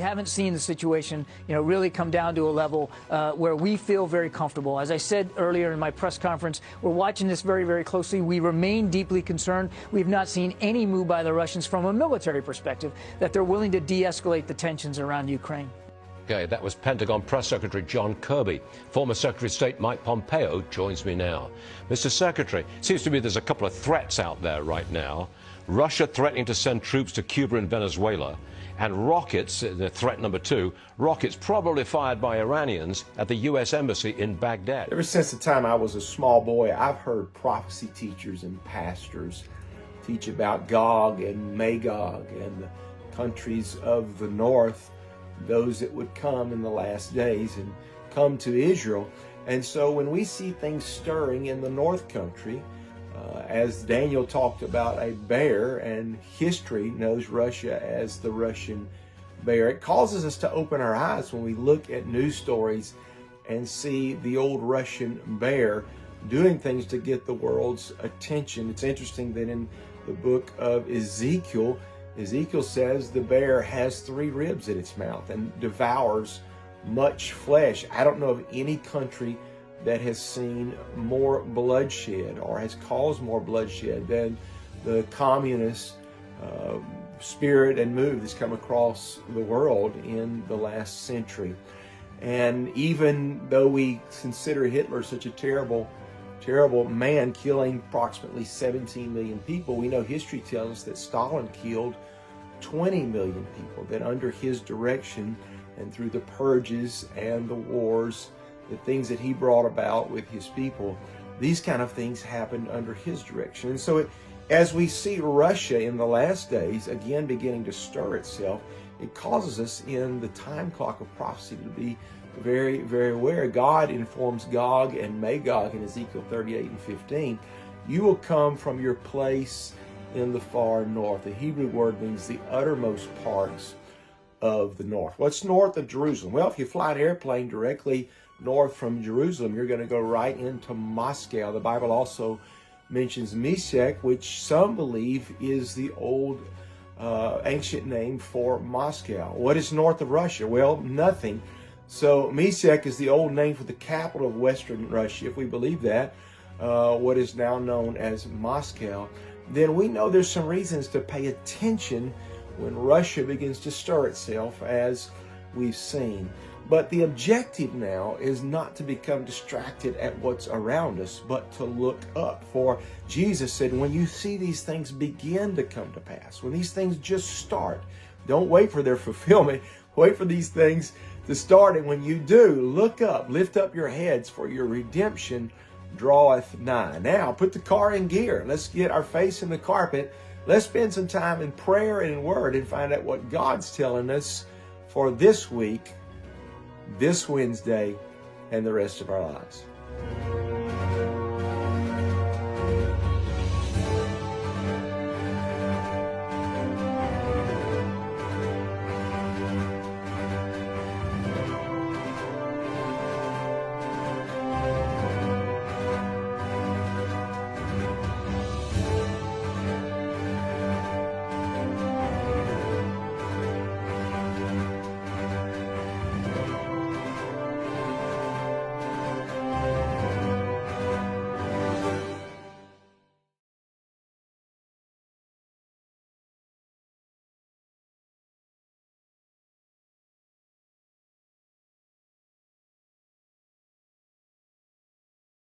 haven't seen the situation, really come down to a level where we feel very comfortable. As I said earlier in my press conference, we're watching this very, very closely. We remain deeply concerned. We've not seen any move by the Russians from a military perspective that they're willing to de-escalate the tensions around Ukraine. Okay, that was Pentagon Press Secretary John Kirby. Former Secretary of State Mike Pompeo joins me now. Mr. Secretary, it seems to me there's a couple of threats out there right now. Russia threatening to send troops to Cuba and Venezuela, and rockets, the threat number 2, rockets probably fired by Iranians at the U.S. Embassy in Baghdad. Ever since the time I was a small boy, I've heard prophecy teachers and pastors teach about Gog and Magog and the countries of the north, those that would come in the last days and come to Israel. And so when we see things stirring in the north country, as Daniel talked about a bear, and history knows Russia as the Russian bear, it causes us to open our eyes when we look at news stories and see the old Russian bear doing things to get the world's attention. It's interesting that in the book of Ezekiel says the bear has 3 ribs in its mouth and devours much flesh. I don't know of any country that has seen more bloodshed or has caused more bloodshed than the communist spirit and move that's come across the world in the last century. And even though we consider Hitler such a terrible man, killing approximately 17 million people, we know history tells us that Stalin killed 20 million people, that under his direction and through the purges and the wars, the things that he brought about with his people, these kind of things happened under his direction. And so as we see Russia in the last days again beginning to stir itself, it causes us in the time clock of prophecy to be very, very aware. God informs Gog and Magog in Ezekiel 38 and 15, you will come from your place in the far north. The Hebrew word means the uttermost parts of the north. What's north of Jerusalem? Well, if you fly an airplane directly north from Jerusalem, you're going to go right into Moscow. The Bible also mentions Meshech, which some believe is the old ancient name for Moscow. What is north of Russia? Well, nothing. So Meshech is the old name for the capital of Western Russia, if we believe that, what is now known as Moscow. Then we know there's some reasons to pay attention when Russia begins to stir itself, as we've seen. But the objective now is not to become distracted at what's around us, but to look up. For Jesus said, when you see these things begin to come to pass, when these things just start, don't wait for their fulfillment. Wait for these things to start. And when you do, look up, lift up your heads, for your redemption draweth nigh. Now, put the car in gear. Let's get our face in the carpet. Let's spend some time in prayer and in word and find out what God's telling us for this week, this Wednesday, and the rest of our lives.